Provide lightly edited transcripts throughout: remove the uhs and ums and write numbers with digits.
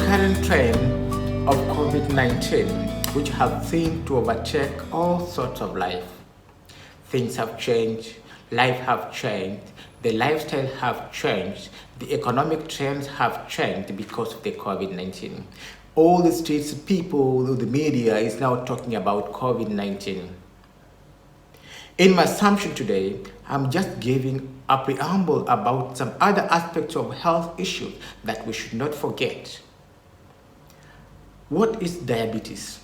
current trend of COVID-19, which have seemed to overtake all sorts of life. Things have changed, life have changed, the lifestyle have changed, the economic trends have changed because of the COVID-19. All the streets, people, the media is now talking about COVID-19. In my assumption today, I'm just giving a preamble about some other aspects of health issues that we should not forget. What is diabetes?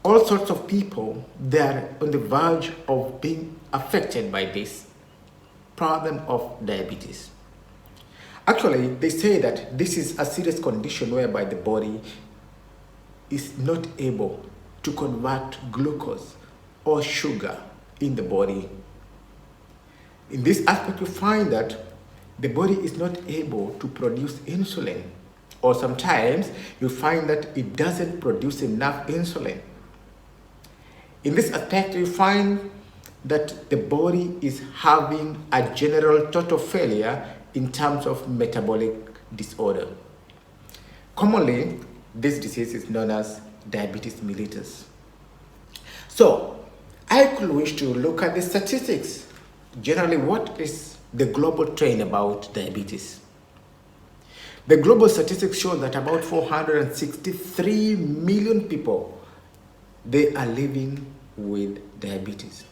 All sorts of people, they are on the verge of being affected by this problem of diabetes. Actually, they say that this is a serious condition whereby the body is not able to convert glucose or sugar in the body. In this aspect, you find that the body is not able to produce insulin, or sometimes you find that it doesn't produce enough insulin. In this aspect, you find that the body is having a general total failure in terms of metabolic disorder. Commonly, this disease is known as diabetes mellitus. So, I could wish to look at the statistics. Generally, what is the global trend about diabetes? The global statistics show that about 463 million people, they are living with diabetes.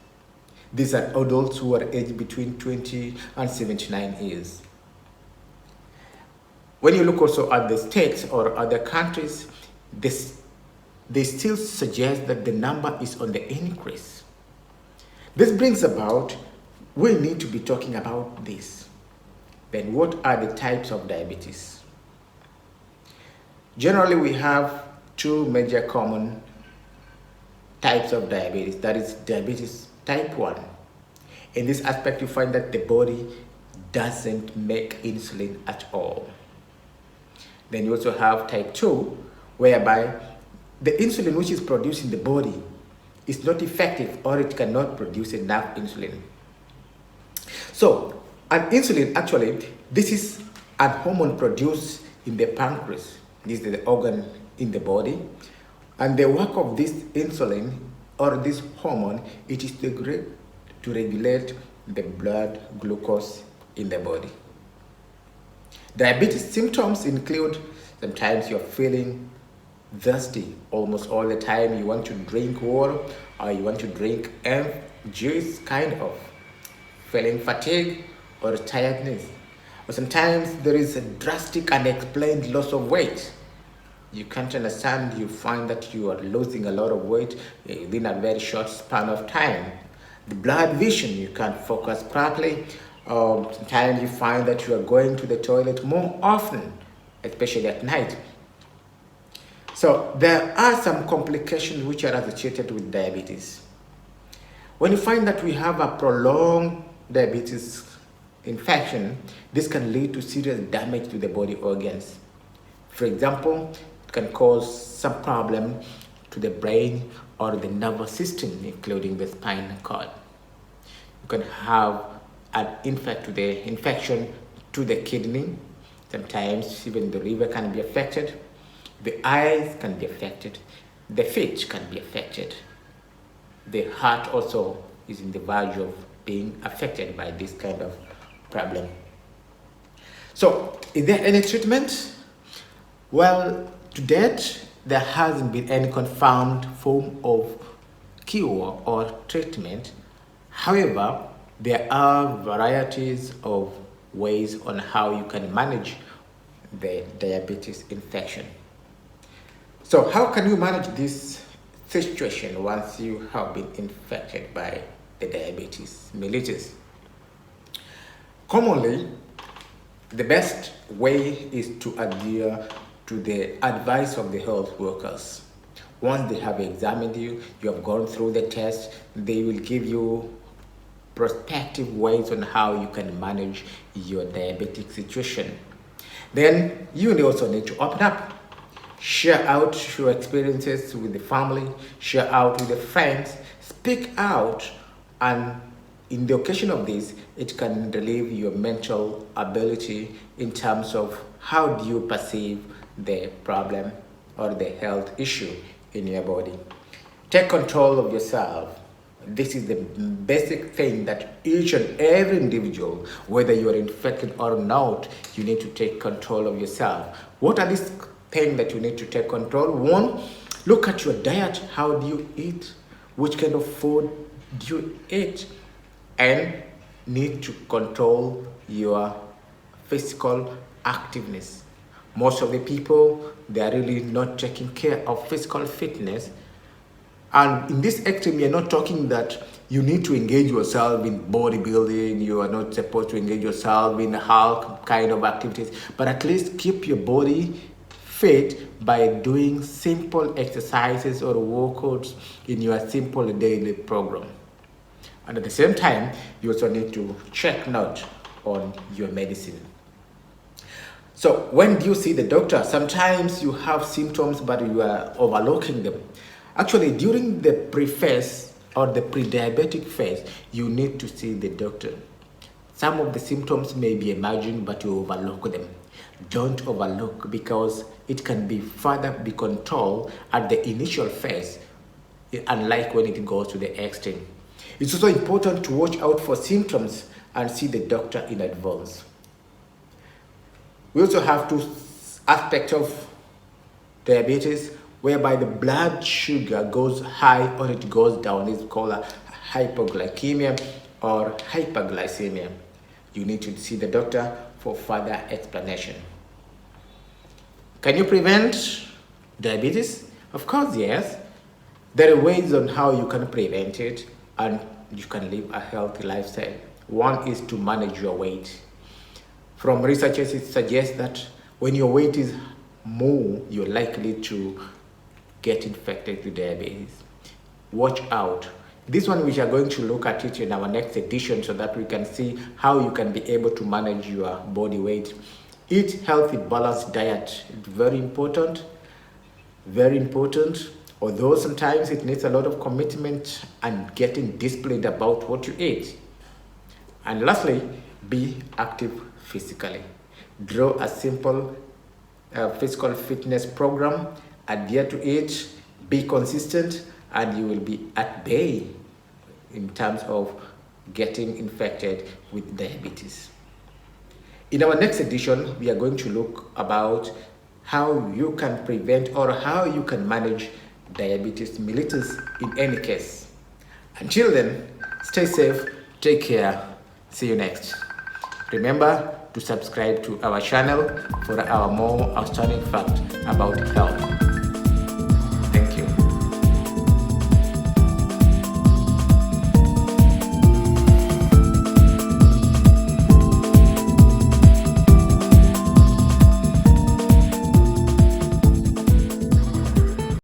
These are adults who are aged between 20 and 79 years. When you look also at the states or other countries, they still suggest that the number is on the increase. This brings about, we need to be talking about this. Then what are the types of diabetes? Generally, we have two major common types of diabetes. That is diabetes type 1. In this aspect, you find that the body doesn't make insulin at all. Then you also have type 2, whereby the insulin which is produced in the body is not effective, or it cannot produce enough insulin. So, an insulin, actually, this is a hormone produced in the pancreas. This is the organ in the body. And the work of this insulin, or this hormone, it is to regulate the blood glucose in the body. Diabetes symptoms include, sometimes you're feeling thirsty almost all the time. You want to drink water, or you want to drink juice, kind of feeling fatigue or tiredness. Or sometimes there is a drastic unexplained loss of weight. You can't understand, you find that you are losing a lot of weight within a very short span of time. The blood vision, you can't focus properly. Sometimes you find that you are going to the toilet more often, especially at night. So there are some complications which are associated with diabetes. When you find that we have a prolonged diabetes infection, this can lead to serious damage to the body organs. For example, it can cause some problem to the brain or the nervous system, including the spinal cord. You can have an infection to the kidney. Sometimes even the liver can be affected. The eyes can be affected. The feet can be affected. The heart also is in the verge of being affected by this kind of problem. So, is there any treatment? Well, to date, there hasn't been any confirmed form of cure or treatment. However, there are varieties of ways on how you can manage the diabetes infection. So how can you manage this situation once you have been infected by the diabetes mellitus? Commonly, the best way is to adhere to the advice of the health workers. Once they have examined you, you have gone through the test, they will give you prospective ways on how you can manage your diabetic situation. Then you also need to open up. Share out your experiences with the family, share out with the friends, speak out, and in the occasion of this, it can relieve your mental ability in terms of how do you perceive the problem or the health issue in your body. Take control of yourself. This is the basic thing that each and every individual, whether you are infected or not, you need to take control of yourself. What are these things that you need to take control? One, look at your diet. How do you eat? Which kind of food do you eat? And need to control your physical activeness. Most of the people, they are really not taking care of physical fitness. And in this extreme, you're not talking that you need to engage yourself in bodybuilding, you are not supposed to engage yourself in Hulk kind of activities, but at least keep your body fit by doing simple exercises or workouts in your simple daily program. And at the same time, you also need to check note on your medicine. So when do you see the doctor? Sometimes you have symptoms, but you are overlooking them. Actually, during the pre-phase or the pre-diabetic phase, you need to see the doctor. Some of the symptoms may be emerging, but you overlook them. Don't overlook, because it can be further be controlled at the initial phase, unlike when it goes to the extreme. It's also important to watch out for symptoms and see the doctor in advance. We also have two aspects of diabetes, whereby the blood sugar goes high or it goes down. It's called a hypoglycemia or hyperglycemia. You need to see the doctor for further explanation. Can you prevent diabetes? Of course, yes. There are ways on how you can prevent it and you can live a healthy lifestyle. One is to manage your weight. From researchers, it suggests that when your weight is more, you're likely to get infected with diabetes. Watch out. This one we are going to look at it in our next edition so that we can see how you can be able to manage your body weight. Eat healthy, balanced diet. It's very important. Very important. Although sometimes it needs a lot of commitment and getting disciplined about what you eat. And lastly, be active physically. Draw a simple physical fitness program, adhere to it, be consistent, and you will be at bay in terms of getting infected with diabetes. In our next edition, we are going to look about how you can prevent or how you can manage diabetes mellitus in any case. Until then, stay safe, take care, see you next. Remember to subscribe to our channel for our more outstanding facts about health.